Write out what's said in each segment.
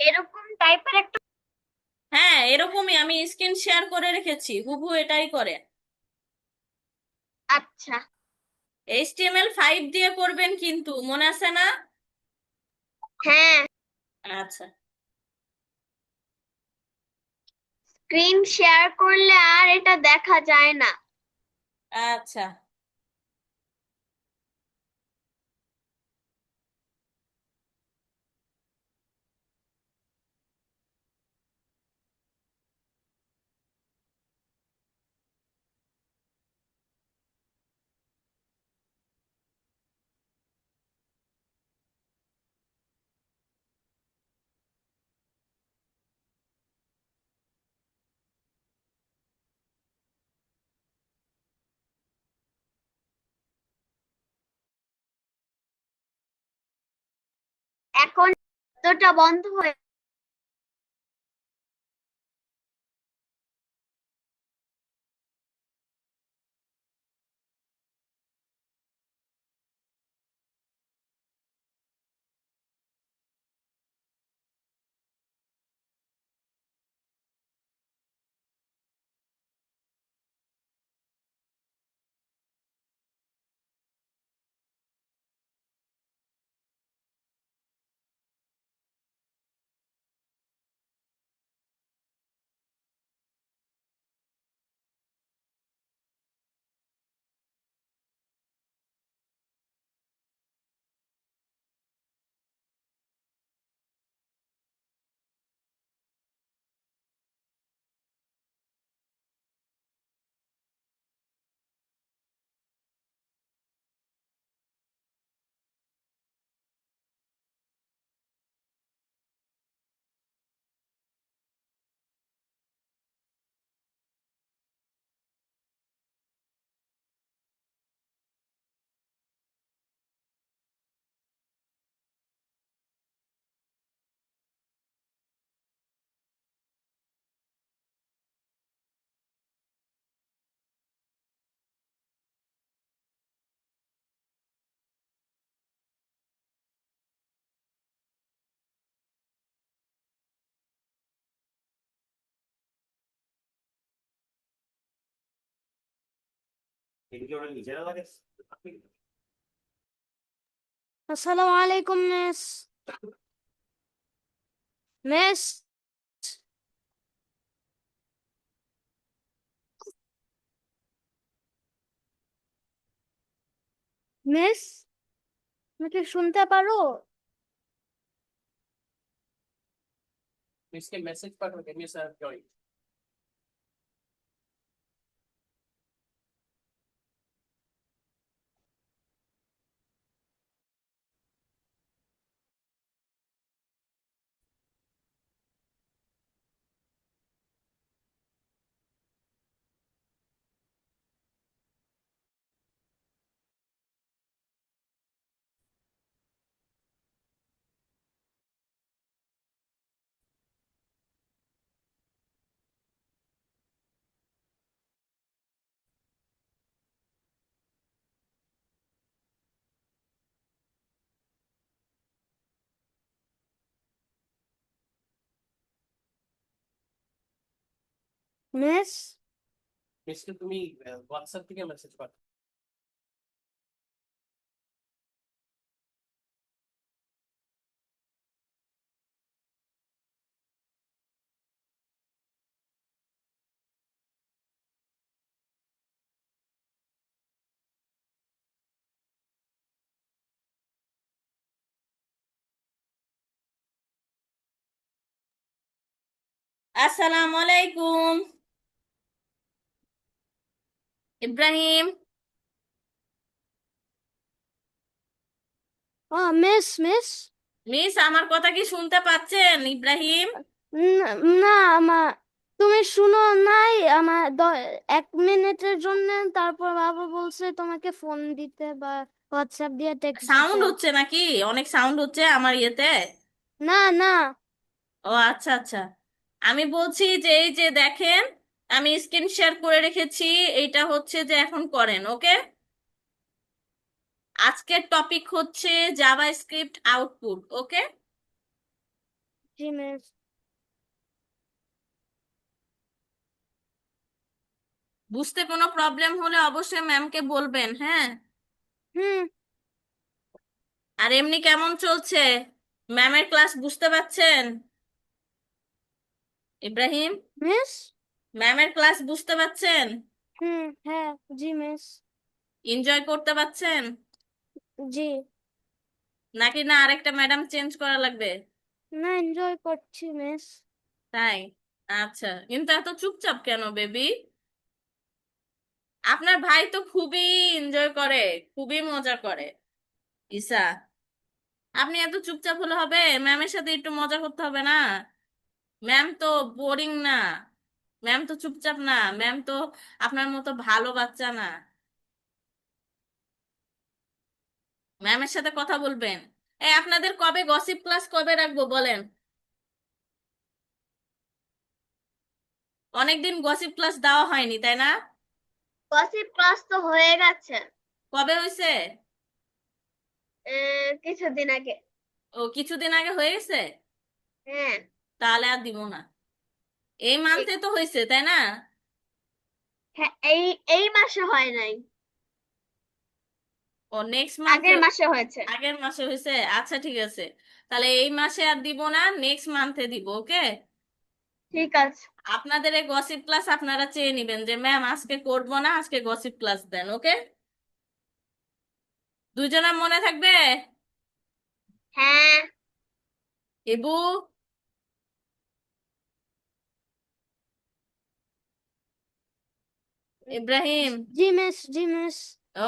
এরকম টাইপের একটা। হ্যাঁ, এরকমই আমি স্ক্রিন শেয়ার করে রেখেছি, হুবহু এটাই করে। আচ্ছা। HTML5 দিয়ে করবেন কিন্তু, মনে আছে না? হ্যাঁ। আচ্ছা। স্ক্রিন শেয়ার করলে আর এটা দেখা যায় না। আচ্ছা। এখন শব্দটা বন্ধ হয়ে। আসসালামু আলাইকুম মিস। মিস। মিস, আমাকে শুনতে পারো? মিসকে মেসেজ পাঠাবে, মিস আর জয়েন। মিস। মিসকে তুমি হোয়াটসঅ্যাপ থেকে মেসেজ পাঠাও। আসসালামু আলাইকুম ইব্রাহিম। ও মিস, মিস। মিস, আমার কথা কি শুনতে পাচ্ছেন ইব্রাহিম? না, আমার, তুমি শুনো নাই আমার 1 মিনিটের জন্য। তারপর বাবা বলছে তোমাকে ফোন দিতে বা হোয়াটসঅ্যাপ দিয়ে টেক্সট দিতে। সাউন্ড হচ্ছে নাকি? অনেক সাউন্ড হচ্ছে আমার ইয়েতে। না, না। ও আচ্ছা আচ্ছা। আমি বলছি যে এই যে দেখেন, আমি স্ক্রিন শেয়ার করে রেখেছি। এইটা হচ্ছে যে এখন করেন, ওকে? আজকের টপিক হচ্ছে জাভাস্ক্রিপ্ট আউটপুট, ওকে? জি মিস। বুঝতে কোনো প্রবলেম হলে অবশ্যই ম্যামকে বলবেন, হ্যাঁ। হুম। আর এমনি কেমন চলছে, ম্যামের ক্লাস বুঝতে পারছেন? ইব্রাহিম, মিস। ম্যামের ক্লাস বুঝতে পারছেন? হুম, হ্যাঁ। জি মিস। এনজয় করতে পারছেন? জি। নাকি না আরেকটা ম্যাডাম চেঞ্জ করা লাগবে? না, এনজয় করছি মিস। তাই? আচ্ছা, কিন্তু এত চুপচাপ কেন বেবি? আপনার ভাই তো খুবই এনজয় করে, খুবই মজা করে। ঈসা, আপনি এত চুপচাপ হলে হবে? ম্যামের সাথে একটু মজা করতে হবে না? ম্যাম তো বোরিং না, ম্যাম তো চুপচাপ না, ম্যাম তো আপনার মতো ভালো বাচ্চা না। ম্যামের সাথে কথা বলবেন। আপনাদের কবে গসিপ ক্লাস কবে রাখবো বলেন? অনেকদিন গসিপ ক্লাস দেওয়া হয়নি, তাই না? গসিপ ক্লাস তো হয়ে গেছে কবে হয়েছে? কিছুদিন আগে। ও, কিছুদিন আগে হয়ে গেছে? হ্যাঁ। তাহলে আর দিব না। এই এই মান্থে তো হয়েছে, তাই না? হ্যাঁ, এই মাসে হয় নাই, ও, নেক্সট মান্থে। আগের মাসে হয়েছে। আগের মাসে হয়েছে, আচ্ছা ঠিক আছে। তাহলে এই মাসে আর দিব না, নেক্সট মান্থে দিব, ওকে। ঠিক আছে। আপনাদের এই গসিপ ক্লাস আপনারা চেয়ে নিবেন যে ম্যাম আজকে করব না, আজকে গসিপ ক্লাস দেন, ওকে। দুজনের মনে থাকবে? হ্যাঁ। এবু, ইব্রাহিম, জি মিস। জি মিস।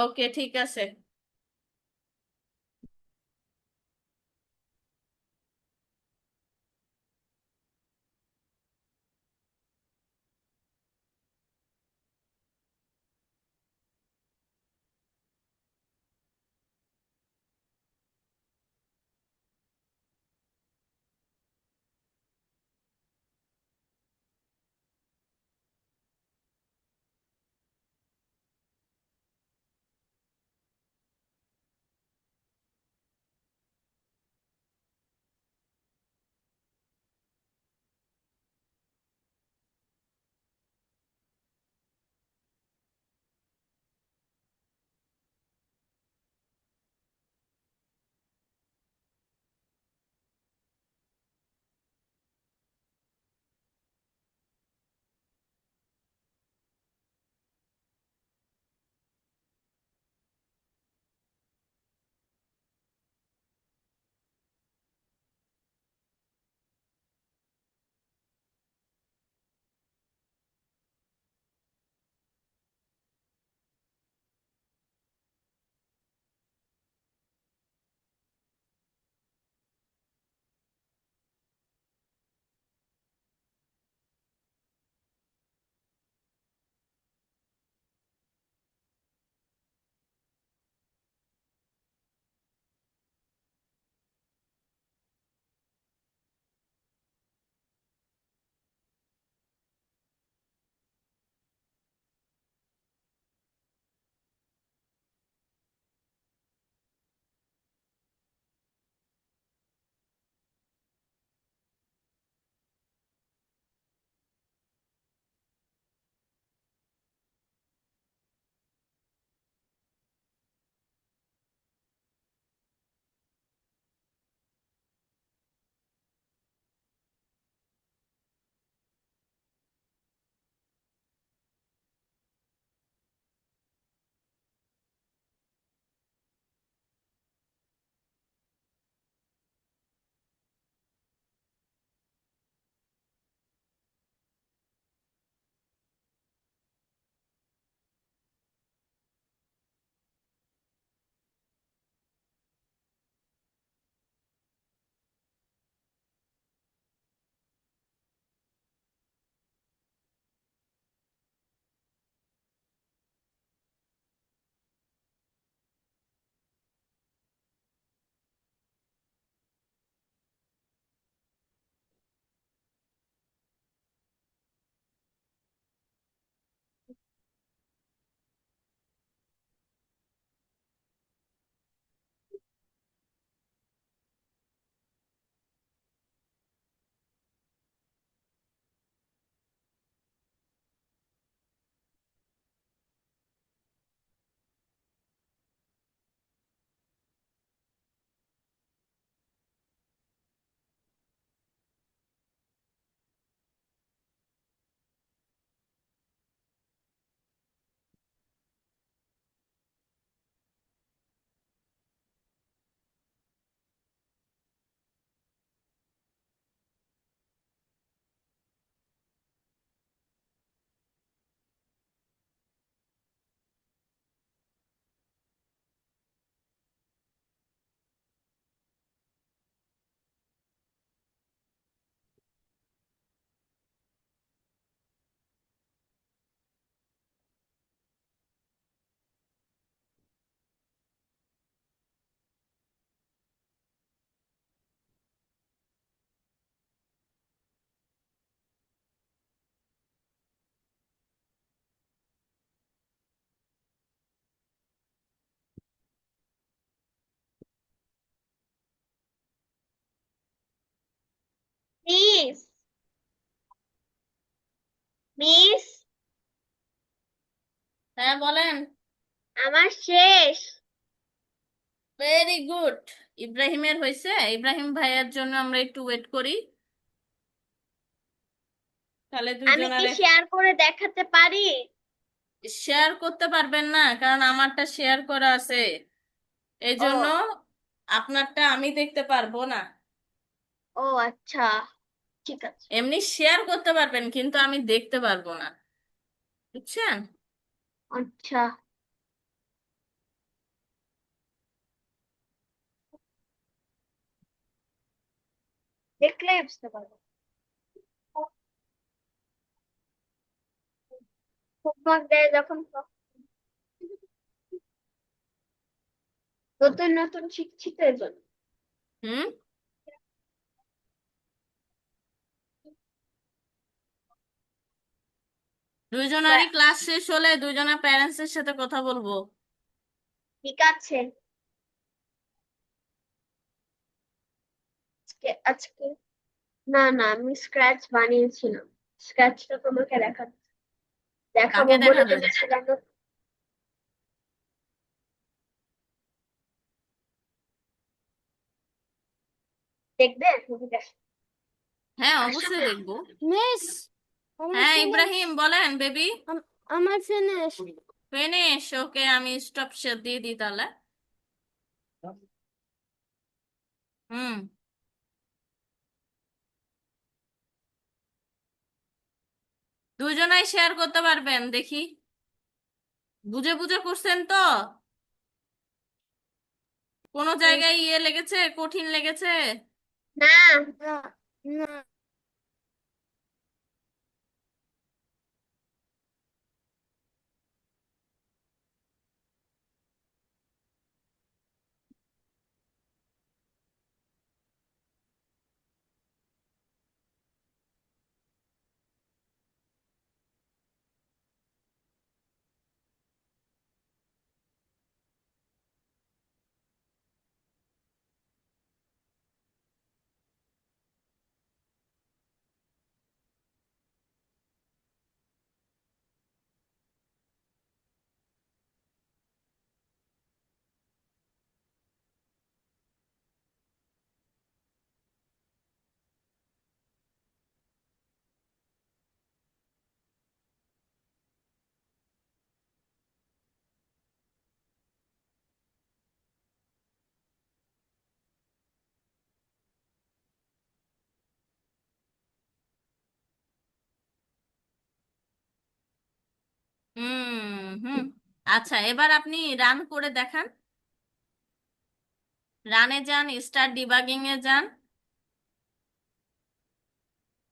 ওকে ঠিক আছে। মিস, হ্যাঁ বলেন। আমার শেষ। Very good. ইব্রাহিমের হয়েছে, ইব্রাহিম ভাইয়ের জন্য আমরা একটু ওয়েট করি, তাহলে আমি কি দুইজনারে শেয়ার করে দেখাতে পারি? শেয়ার করতে পারবেন না, কারণ আমারটা শেয়ার করা আছে, এই ও, জন্য আপনারটা আমি দেখতে পারবো না। ও আচ্ছা, ঠিক আছে। এমনি শেয়ার করতে পারবেন, কিন্তু আমি দেখতে পারবো না, বুঝছেন? আচ্ছা, দেখলে বুঝতে পারবো। হোমওয়ার্ক দেয় যখন নতুন নতুন শিখছি তো এজন্য। হুম। দুইজনারই ক্লাস শেষ হলে দুইজনা প্যারেন্টস এর সাথে কথা বলবো। ঠিক আছে। আজকে না না, আমি স্ক্র্যাচ বানিয়েছিলাম। স্ক্র্যাচটা তোমাকে দেখাবো কাকে বলে দেখাবেন? ভেবেছিলাম না। দেখবে ছবিটা? হ্যাঁ আসো অবশ্যই না। দেখবো। মিস, আমার হ্যাঁ ফিনিশ। ইব্রাহিম বলেন বেবি। আমার ফিনিশ। ফিনিশ, ওকে আমি স্টপ শেয়ার দিয়ে দিই তাহলে। হুম। দুইজনাই শেয়ার করতে পারবেন দেখি, বুঝে বুঝে করছেন তো? কোনো জায়গায় ইয়ে লেগেছে, কঠিন লেগেছে? না, না, না। হুম। আচ্ছা এবার আপনি রান করে দেখান। রানে যান, স্টার ডিবাগিং এ যান।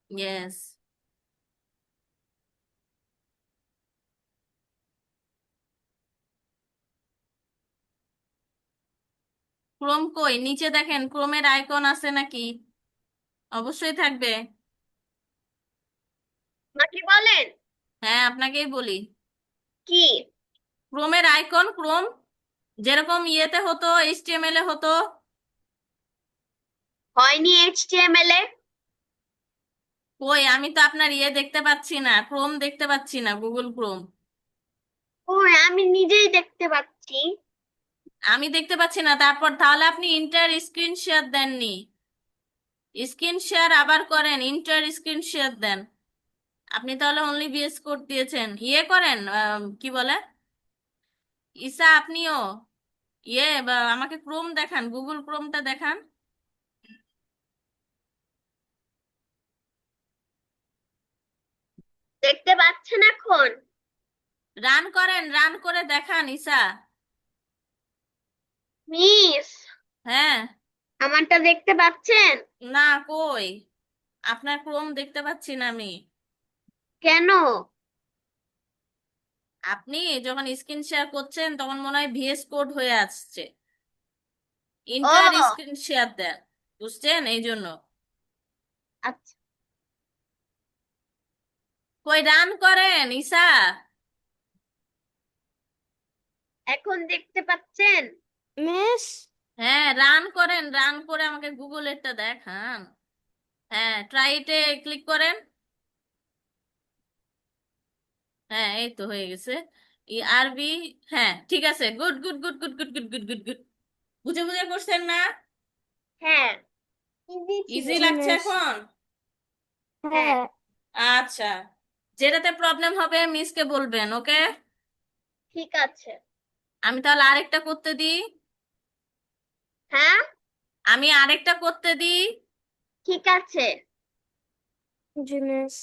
ইয়েস। ক্রোম কই, নিচে দেখেন ক্রোমের আইকন আছে নাকি? অবশ্যই থাকবে। আমাকে বলেন। হ্যাঁ আপনাকেই বলি। কি? ক্রোমের আইকন, ক্রোম যেরকম ইয়েতে হতো, এইচটিএমএল এ হতো। হয়নি এইচটিএমএল এ। কই, আমি তো আপনার ইয়ে দেখতে পাচ্ছি না, ক্রোম দেখতে পাচ্ছি না, গুগল ক্রোম। ও, আমি নিজেই দেখতে পাচ্ছি। আমি দেখতে পাচ্ছি না, তারপর তাহলে আপনি ইন্টার স্ক্রিন শেয়ার দেননি। স্ক্রিন শেয়ার আবার করেন, ইন্টার স্ক্রিন শেয়ার দেন। আপনি তাহলে অনলি বিএস কোড দিয়েছেন, ইয়ে করেন কি বলে, ঈসা আপনিও ইয়ে আমাকে ক্রোম দেখান, গুগল ক্রোমটা দেখান। দেখতে পাচ্ছেন এখন? রান করেন, রান করে দেখান ঈসা। মিস, হ্যাঁ। আমারটা দেখতে পাচ্ছেন? না, কই, আপনার ক্রোম দেখতে পাচ্ছি না আমি। কেন? আপনি যখন স্ক্রিন শেয়ার করছেন তখন মনে হয় ভিএস কোড হয়ে আসছে। ইন্টার ও স্ক্রিন শেয়ার দেন, বুঝছেন, এই জন্য। আচ্ছা, কই রান করেন ঈসা। এখন দেখতে পাচ্ছেন? মিস, হ্যাঁ রান করেন, রান করে আমাকে গুগলেরটা দেখান। হ্যাঁ ট্রাইটে ক্লিক করেন। হ্যাঁ, এই তো হয়ে গেছে। আরবি। হ্যাঁ, ঠিক আছে, good good good good good good good good good. বুঝে বুঝে করছেন না? হ্যাঁ, ইজি ছিল। ইজি জি লাগছে মিস। এখন? হ্যাঁ, হ্যাঁ। আচ্ছা, যেটাতে প্রবলেম হবে মিসকে বলবেন, ওকে? ঠিক আছে। আমি তাহলে আরেকটা করতে দিই। হ্যাঁ, আমি আরেকটা করতে দিই। ঠিক আছে। জি মিস।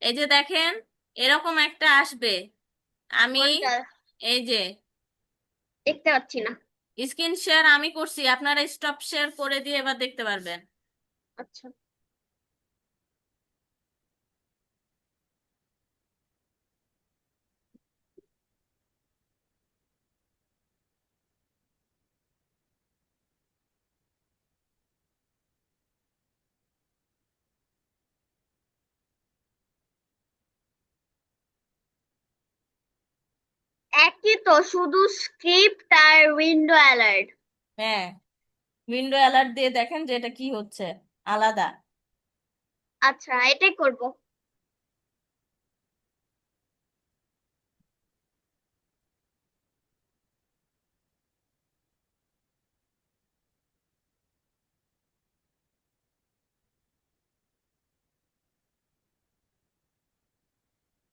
এই যে দেখেন, এরকম একটা আসবে। আমি কোনটা? এই যে দেখতে পাচ্ছি না। স্ক্রিন শেয়ার আমি করছি, আপনারা স্টপ শেয়ার করে দিয়ে এবার দেখতে পারবেন। আচ্ছা। একই তো, শুধু স্ক্রিপ্ট আর উইন্ডো অ্যালার্ট। হ্যাঁ, উইন্ডো অ্যালার্ট দিয়ে দেখেন যে এটা কি হচ্ছে, আলাদা। আচ্ছা, এটাই করব।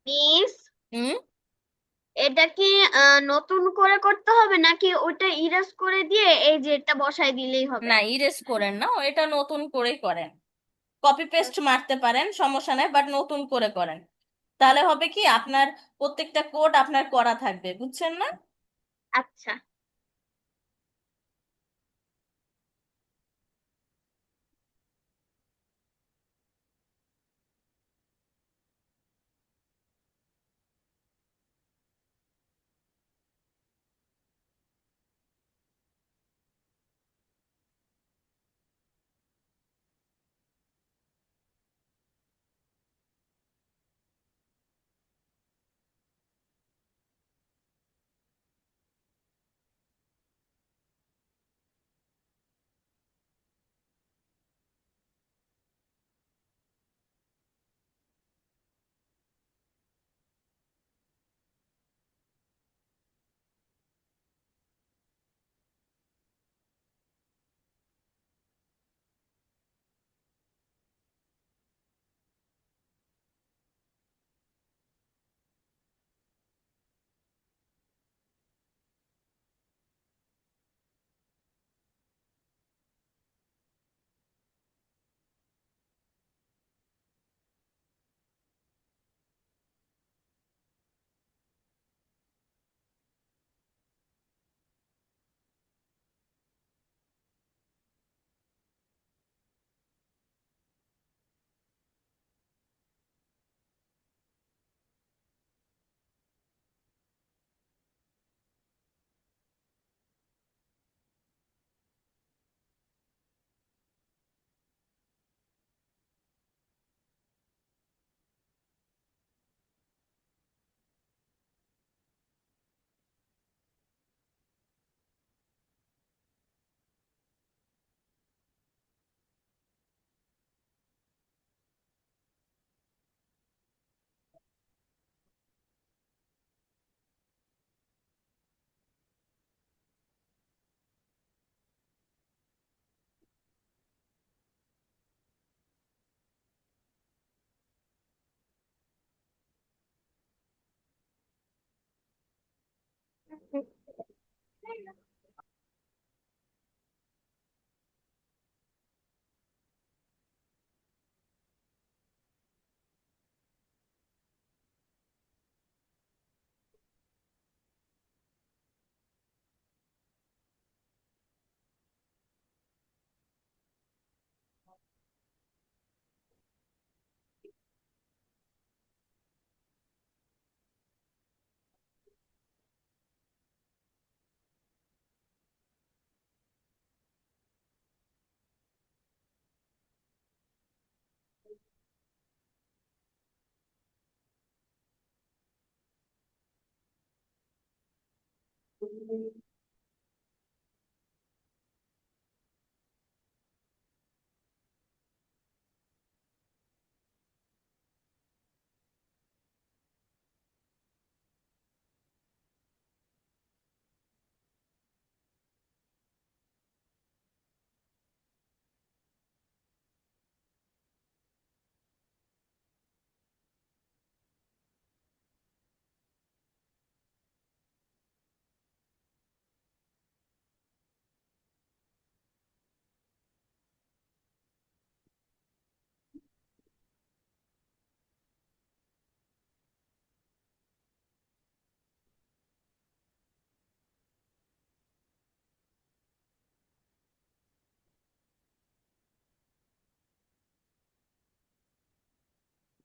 মিস, হুম। এটা কি নতুন করে করতে হবে নাকি ওটা ইরেজ করে দিয়ে এই যে এটা বসাই দিলেই হবে? না, ইরেজ করেন না, এটা নতুন করেই করেন। কপি পেস্ট মারতে পারেন, সমস্যা নাই, বাট নতুন করে করেন। তাহলে হবে কি, আপনার প্রত্যেকটা কোড আপনার করা থাকবে, বুঝছেন না? আচ্ছা।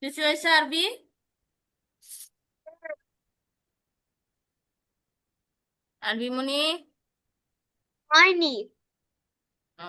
কিছু হয়েছে আরবি? আরবি মনি? হয়নি। ও,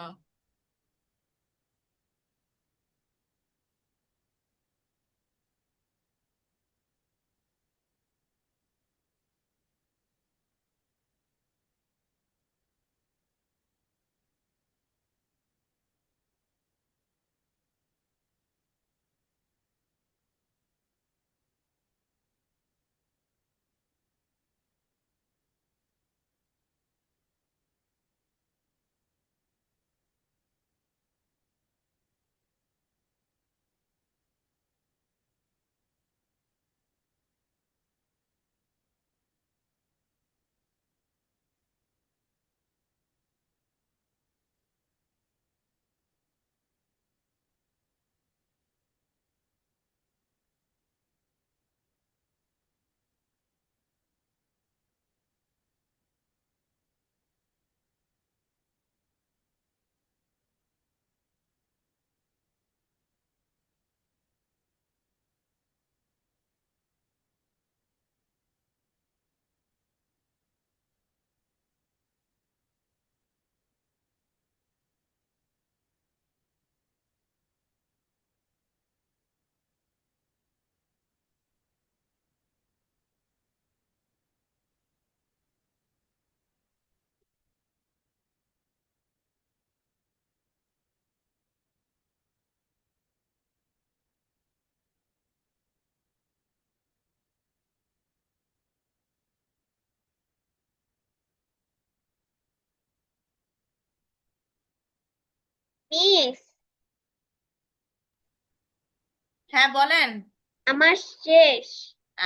মিস, হ্যাঁ বলেন। আমার শেষ।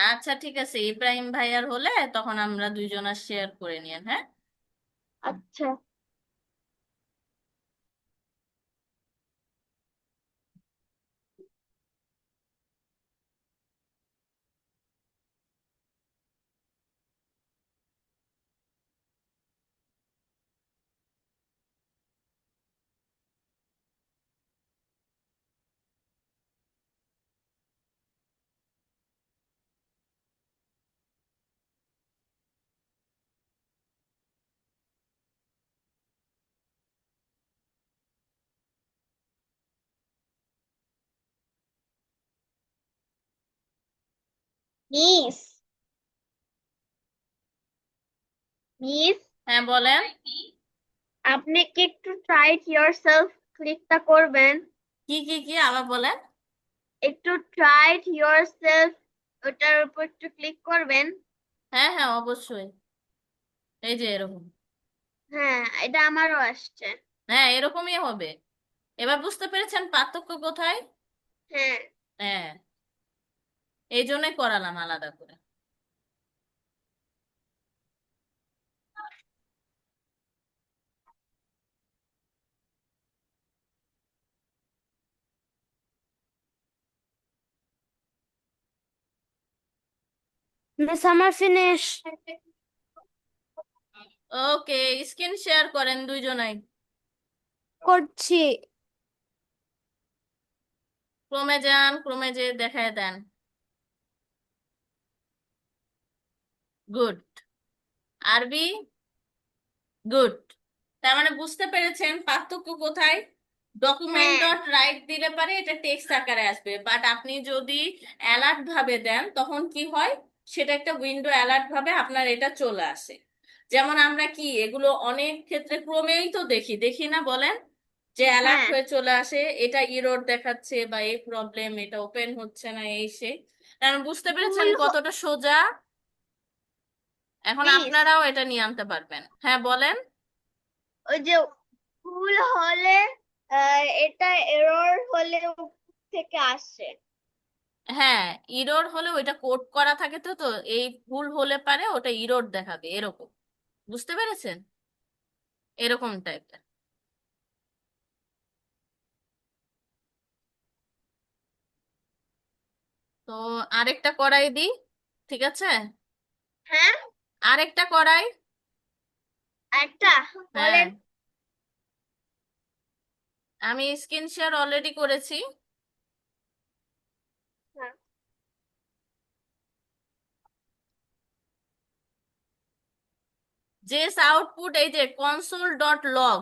আচ্ছা ঠিক আছে, ইব্রাহিম ভাইয়ার হলে তখন আমরা দুইজনা শেয়ার করে নিয়েন, হ্যাঁ। আচ্ছা মিস, মিস, হ্যাঁ বলেন। আপনি কি একটু ট্রাই ইট ইয়োরসেলফ ক্লিকটা করবেন? কি কি কি আবার বলেন। একটু ট্রাই ইট ইয়োরসেলফ, ওটার উপর একটু ক্লিক করবেন। হ্যাঁ হ্যাঁ অবশ্যই, এই যে এরকম। হ্যাঁ, এটা আমারও আসছে। হ্যাঁ এরকমই হবে। এবার বুঝতে পেরেছেন পার্থক্য কোথায়? হ্যাঁ, হ্যাঁ, এই জন্যই করালাম আলাদা করে। মিস আমার ফিনিশ ওকে, স্ক্রিন শেয়ার করেন দুইজনাই। করছি। ক্রমে যান, ক্রমে যে দেখায় দেন। গুড। আরবি? গুড। তার মানে বুঝতে পেরেছেন পার্থক্য কোথায়? ডকুমেন্ট হ্যাঁ, ডট রাইট দিলে পারে এটা টেক্সট আকারে আসবে, বাট আপনি যদি অ্যালার্ট ভাবে দেন তখন কি হয়, সেটা একটা উইন্ডো অ্যালার্ট ভাবে আপনার এটা চলে আসে। যেমন আমরা কি এগুলো অনেক ক্ষেত্রে ক্রমেই তো দেখি, দেখি না বলেন, যে অ্যালার্ট হ্যাঁ, হয়ে চলে আসে এটা ইরর দেখাচ্ছে বা এই প্রবলেম, এটা ওপেন হচ্ছে না, এই সে। কারণ বুঝতে পেরেছেন ভুল কতটা সোজা? এখন মিস, আপনারাও এটা নিয়ে আনতে পারবেন, হ্যাঁ বলেন। ওই যে ভুল হলে এটা এরর হলে উপর থেকে আসে। হ্যাঁ, ইরর হলে ওইটা কোড করা থাকে, তো তো এই ভুল হলে পারে ওটা ইরর দেখাবে এরকম। বুঝতে পেরেছেন? এরকম টাইপের। তো আরেকটা করাই দিই, ঠিক আছে? হ্যাঁ, আরেকটা করাই। একটা হ্যাঁ, বলেন। আমি স্ক্রিন শেয়ার অলরেডি করেছি। জেস আউটপুট এই যে কনসোল ডট লগ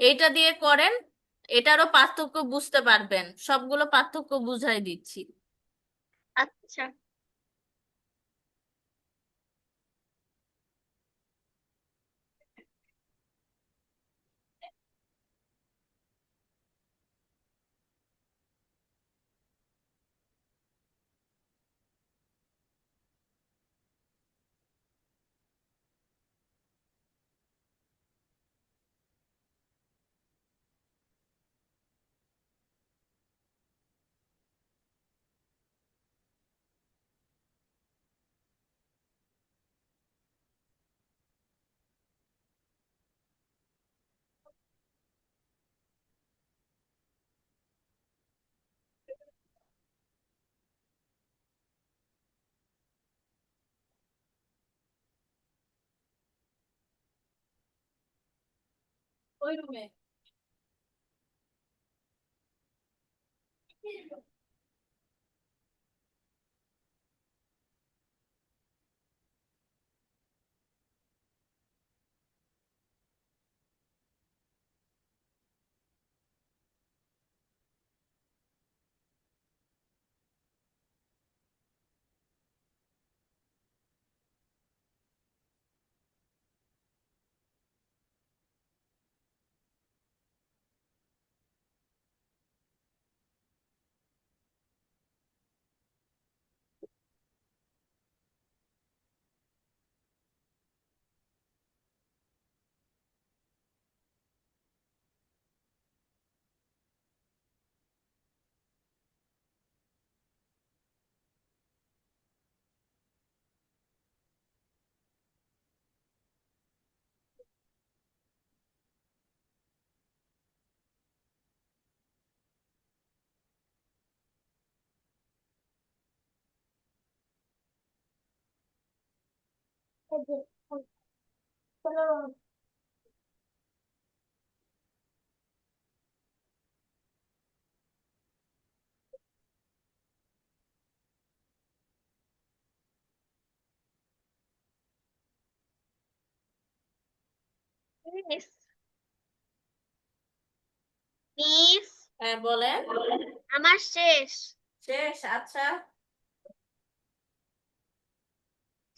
এইটা দিয়ে করেন, এটারও পার্থক্য বুঝতে পারবেন, সবগুলো পার্থক্য বুঝাই দিচ্ছি। আচ্ছা। ওই রুমে মিস, মিস, হ্যাঁ বলেন। আমার শেষ। শেষ, আচ্ছা।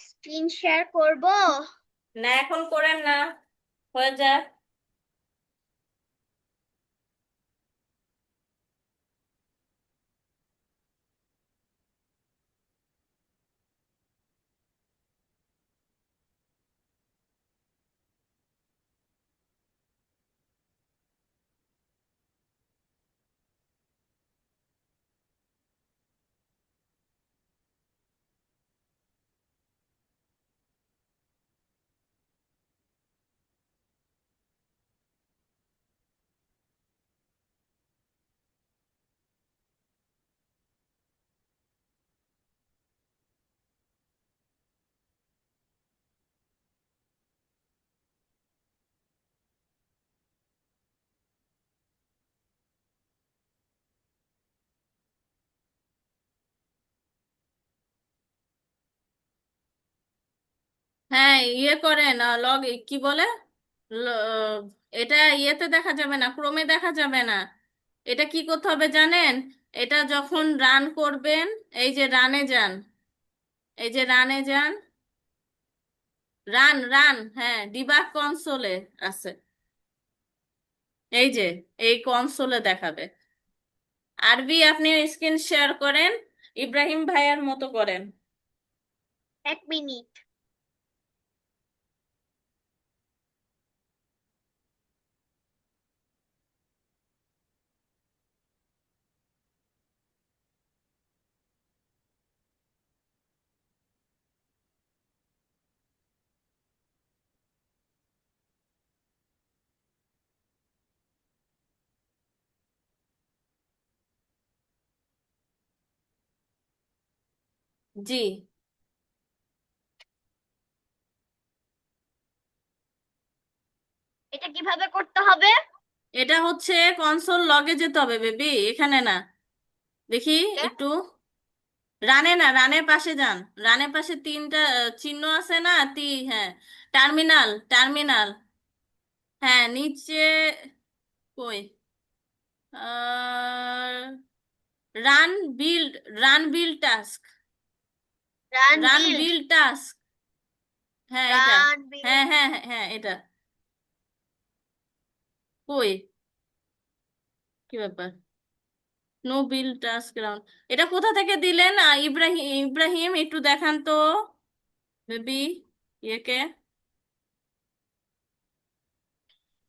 স্ক্রিন শেয়ার করব। না এখন করেন না, হয়ে যাক। হ্যাঁ ইয়ে করেন, লগ কি বলে, এটা ইয়েতে দেখা যাবে না, ক্রমে দেখা যাবে না। এটা কি করতে হবে জানেন? এটা যখন রান করবেন, এই যে রানে যান, এই যে রানে যান, রান রান, হ্যাঁ ডিবাগ কনসোলে আছে, এই যে এই কনসোলে দেখাবে। আরবি আপনি স্ক্রিন শেয়ার করেন, ইব্রাহিম ভাইয়ার মতো করেন। 1 মিনিট। জি, এটা কিভাবে করতে হবে? এটা হচ্ছে কনসোল লগে যেতে হবে বেবি, এখানে না। দেখি ওকে। একটু, রানে না, রানের পাশে যান। রানের পাশে তিনটা চিহ্ন আছে না? হ্যাঁ, টার্মিনাল, টার্মিনাল। হ্যাঁ, নিচে। কই? Run build, run build task, run run build, build task. হ্যাঁ এটা, রান হ্যাঁ বিল্ড। হ্যাঁ হ্যাঁ হ্যাঁ, এটা। কই? কি ব্যাপার? নো বিল্ড টাস্ক গ্রাউন্ড, এটা কোথা থেকে দিলেন? ইব্রাহিম, ইব্রাহিম একটু দেখান তো বেবি, ইয়েকে,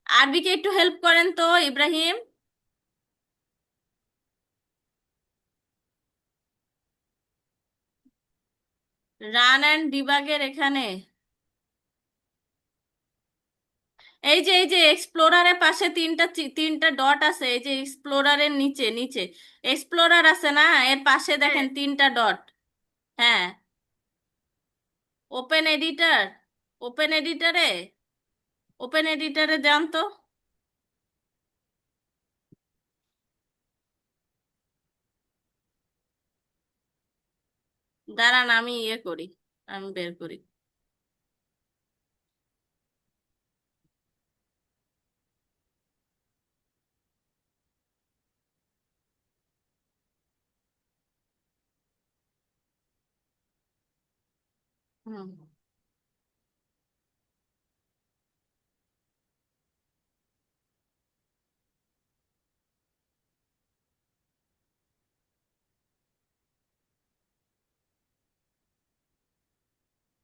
আরবিকে একটু হেল্প করেন তো ইব্রাহিম। রান অ্যান্ড ডিবাগের এখানে, এই যে এক্সপ্লোরারের পাশে তিনটা ডট আছে, এই যে এক্সপ্লোরারের নিচে, নিচে এক্সপ্লোরার আছে না, এর পাশে হ্যাঁ, দেখেন তিনটা ডট। হ্যাঁ, ওপেন এডিটর, ওপেন এডিটরে, ওপেন এডিটরে যান তো। দাঁড়ান, আমি ইয়ে করি, আমি বের করি। হুম,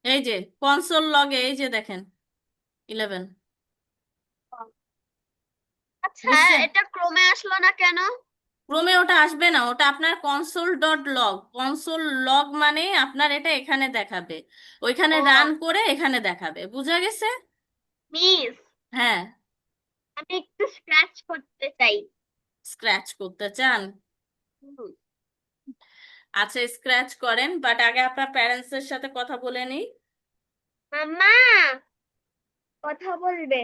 এই যে কনসোল লগে, এই যে দেখেন 11। আচ্ছা, বুঝছেন? এটা ক্রমে আসলো না কেন? ক্রমে ওটা আসবে না, ওটা আপনার console dot log, console log মানে আপনার এটা এখানে দেখাবে, ওইখানে ও রান করে এখানে দেখাবে, বুঝা গেছে? মিস, হ্যাঁ। আমি একটু স্ক্র্যাচ করতে চাই। স্ক্র্যাচ করতে চান? হুম। আচ্ছা, স্ক্র্যাচ করেন, বাট আগে আপনার প্যারেন্টস এর সাথে কথা বলে নিই। মাম্মা কথা বলবে।